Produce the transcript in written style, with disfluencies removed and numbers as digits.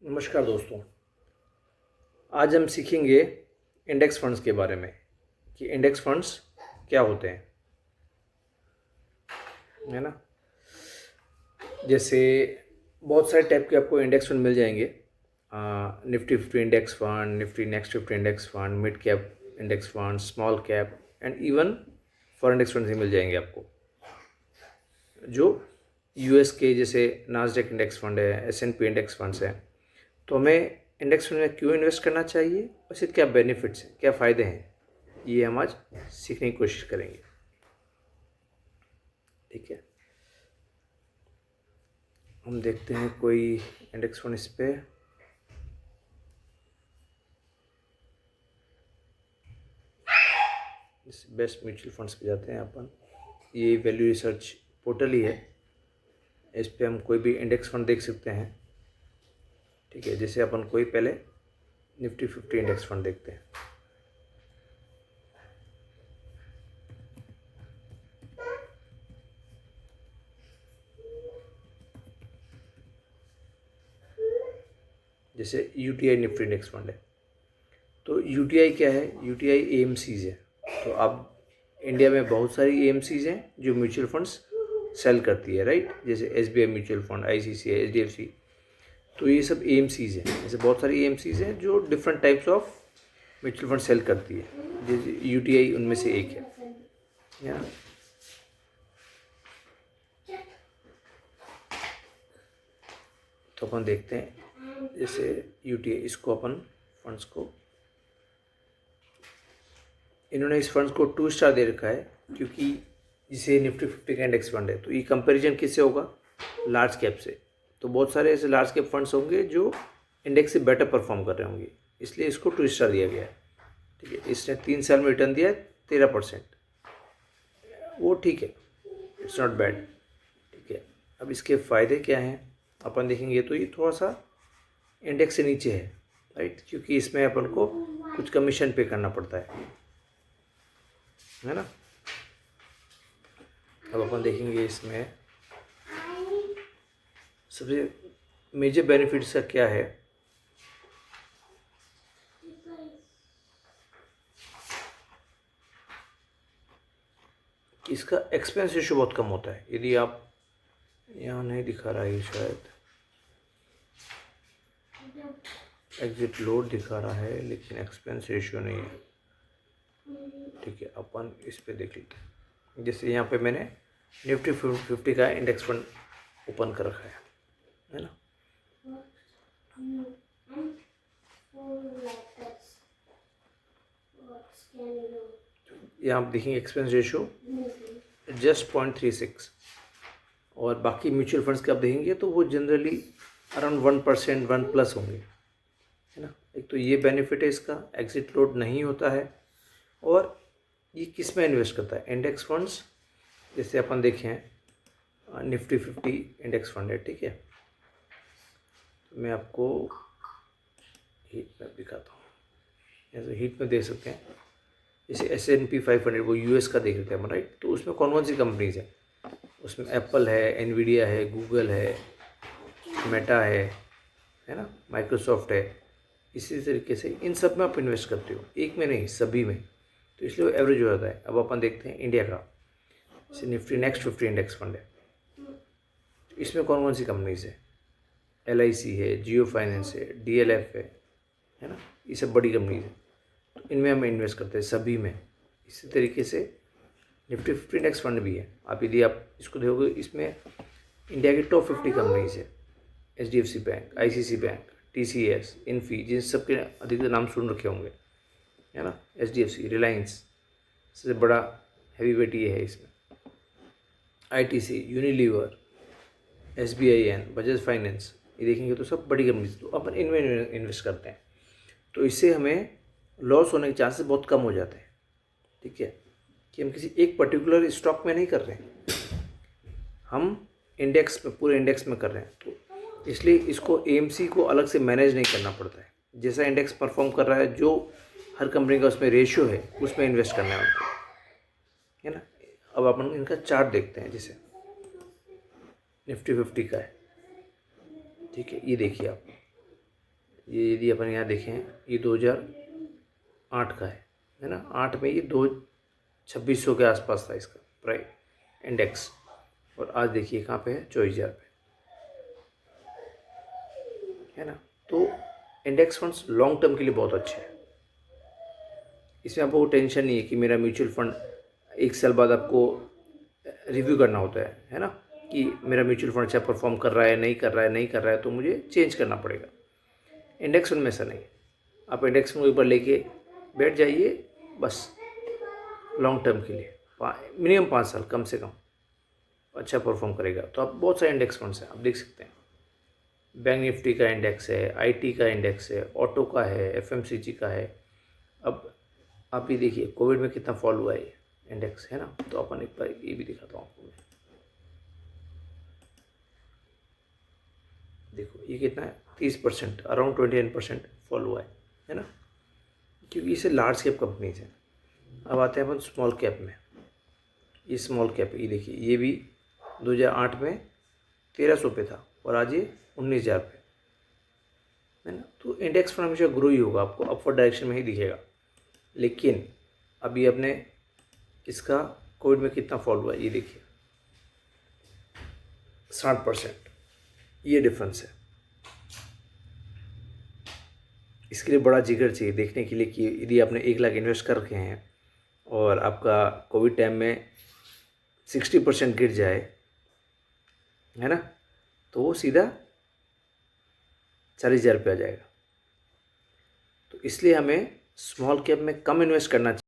नमस्कार दोस्तों। आज हम सीखेंगे इंडेक्स फंड्स के बारे में कि इंडेक्स फंड्स क्या होते हैं, है ना। जैसे बहुत सारे टाइप के आपको इंडेक्स फंड मिल जाएंगे। Nifty 50 index fund, Nifty next 50 index fund, mid cap index fund, small cap and even foreign index fund ही मिल जाएंगे आपको, जो यूएस के जैसे नास्डैक इंडेक्स फंड है, एस&पी इंडेक्स फंड्स हैं। तो हमें इंडेक्स फंड में क्यों इन्वेस्ट करना चाहिए और इसके क्या बेनिफिट्स हैं, क्या फ़ायदे हैं, ये हम आज सीखने की कोशिश करेंगे। ठीक है, हम देखते हैं कोई इंडेक्स फंड इस पे। इस बेस्ट म्यूचुअल फंड्स पे जाते हैं अपन। ये वैल्यू रिसर्च पोर्टल ही है, इस पे हम कोई भी इंडेक्स फंड देख सकते हैं। ठीक है, जैसे अपन कोई पहले निफ्टी 50 इंडेक्स फंड देखते हैं। जैसे यूटीआई निफ्टी इंडेक्स फंड है, तो यूटीआई क्या है? यूटीआई एएमसीज है। तो अब इंडिया में बहुत सारी एएमसीज हैं जो म्यूचुअल फंड्स सेल करती है, राइट। जैसे SBI mutual fund, ICICI, HDFC, तो ये सब एएमसीज हैं। जैसे बहुत सारी एएमसीज हैं जो different types of mutual fund sell करती है, जैसे यूटीआई उनमें से एक है ना। तो अपन देखते हैं, जैसे यूटीआई, इसको अपन फंड्स को, इन्होंने इस फंड्स को 2 स्टार दे रखा है, क्योंकि जिसे निफ्टी 50 का इंडेक्स फंड है, तो ये कंपैरिजन किससे होगा? लार्ज कैप से। तो बहुत सारे ऐसे लार्ज कैप फंड्स होंगे जो इंडेक्स से बेटर परफॉर्म कर रहे होंगे, इसलिए इसको 2 स्टार दिया गया है। ठीक है, इसने 3 साल में रिटर्न दिया है 13%, वो ठीक है, इट्स नॉट बैड। ठीक है, अब इसके फ़ायदे क्या हैं अपन देखेंगे। तो ये थोड़ा सा इंडेक्स से नीचे है, राइट, क्योंकि इसमें अपन को कुछ कमीशन पे करना पड़ता है ना। अब अपन देखेंगे इसमें सबसे मेजर बेनिफिट्स का क्या है। इसका एक्सपेंस रेशो बहुत कम होता है। यदि आप, यहाँ नहीं दिखा रहा है शायद, एग्जिट लोड दिखा रहा है लेकिन एक्सपेंस रेशियो नहीं है। ठीक है, अपन इस पे देख लेते हैं। जैसे यहाँ पे मैंने निफ्टी 50 का इंडेक्स फंड ओपन कर रखा है ना। यहाँ आप देखेंगे एक्सपेंस रेशियो जस्ट 0.36, और बाकी म्यूचुअल फंड्स के आप देखेंगे तो वो जनरली अराउंड 1%, 1+ होंगे, है ना। एक तो ये बेनिफिट है इसका, एग्जिट लोड नहीं होता है। और ये किस में इन्वेस्ट करता है? Index funds. जैसे अपन देखें निफ्टी 50 इंडेक्स फंड है, ठीक है। तो मैं आपको हीट में दिखाता हूँ, जैसे हीट में देख सकते हैं। जैसे S&P 500, वो यूएस का देख लेते हैं, राइट। तो उसमें कौन कौन सी कंपनीज है? उसमें एप्पल है, एनवीडिया है, गूगल है, मेटा है ना, माइक्रोसॉफ्ट है। इसी तरीके से इन सब में आप इन्वेस्ट करते हो, एक में नहीं, सभी में। तो इसलिए वो एवरेज हो जाता है। अब अपन देखते हैं इंडिया का, जैसे निफ्टी नेक्स्ट 50 इंडेक्स फंड है। इसमें कौन कौन सी कंपनीज है? LIC है, जियो फाइनेंस है, DLF है ना, ये सब बड़ी कंपनीज है। तो इनमें हम इन्वेस्ट करते हैं, सभी में। इसी तरीके से निफ्टी 50 इंडेक्स फंड भी है। आप यदि आप इसको देखोगे, इसमें इंडिया की टॉप 50 कंपनीज है। HDFC bank, ICICI bank, TCS, Infy, जिन सब के अधिकतर नाम सुन रखे होंगे, है ना। HDFC, रिलायंस, सबसे बड़ा हैवी वेट ये है इसमें। ITC, Unilever, SBIN, Bajaj finance, ये देखेंगे तो सब बड़ी कंपनीज। तो अपन इनमें इन्वेस्ट करते हैं, तो इससे हमें लॉस होने के चांसेस बहुत कम हो जाते हैं। ठीक है, कि हम किसी एक पर्टिकुलर स्टॉक में नहीं कर रहे हैं, हम इंडेक्स में, पूरे इंडेक्स में कर रहे हैं। तो इसलिए इसको AMC को अलग से मैनेज नहीं करना पड़ता है। जैसा इंडेक्स परफॉर्म कर रहा है, जो हर कंपनी का उसमें रेशियो है, उसमें इन्वेस्ट करना है उनको, है ना। अब अपन इनका चार्ट देखते हैं। जैसे निफ्टी 50 का है, ठीक है, ये देखिए आप, ये यदि अपन यहाँ देखें, ये 2008 का है ना। 8 में ये 2600 के आसपास था इसका प्राइस इंडेक्स, और आज देखिए कहाँ पे है, 24,000 पे, है ना। तो इंडेक्स फंड्स लॉन्ग टर्म के लिए बहुत अच्छे हैं। इसमें आपको टेंशन नहीं है कि मेरा म्यूचुअल फंड 1 साल बाद आपको रिव्यू करना होता है ना, कि मेरा म्यूचुअल फंड अच्छा परफॉर्म कर रहा है, नहीं कर रहा है, नहीं कर रहा है, तो मुझे चेंज करना पड़ेगा। इंडेक्स फंड में ऐसा नहीं, आप इंडेक्स फंड ऊपर लेके बैठ जाइए बस, लॉन्ग टर्म के लिए मिनिमम 5 साल कम से कम अच्छा परफॉर्म करेगा। तो आप बहुत सारे इंडेक्स फंड्स हैं, आप देख सकते हैं। बैंक निफ्टी का इंडेक्स है, आईटी का इंडेक्स है, ऑटो का है, एफएमसीजी का है। अब आप ये देखिए कोविड में कितना फॉल हुआ है ये इंडेक्स, है ना। तो अपन एक बार ये भी दिखाता हूँ आपको मैं। देखो ये कितना है, 30%, अराउंड 29% फॉल हुआ है ना, क्योंकि इसे लार्ज कैप कंपनीज हैं। अब आते हैं अपन स्मॉल कैप में। ये स्मॉल कैप, ये देखिए ये भी 2008 में 1300 पे था और आज ये 19,000 पे, है ना। तो इंडेक्स फंड हमेशा ग्रो ही होगा, आपको अपवर्ड डायरेक्शन में ही दिखेगा। लेकिन अभी अपने इसका कोविड में कितना फॉल हुआ है, ये देखिए 60%, ये डिफरेंस है। इसके लिए बड़ा जिगर चाहिए देखने के लिए कि यदि आपने 1 लाख इन्वेस्ट कर रखे हैं और आपका कोविड टाइम में 60% गिर जाए, है ना, तो वो सीधा 40,000 पे आ जाएगा। तो इसलिए हमें स्मॉल कैप में कम इन्वेस्ट करना चाहिए।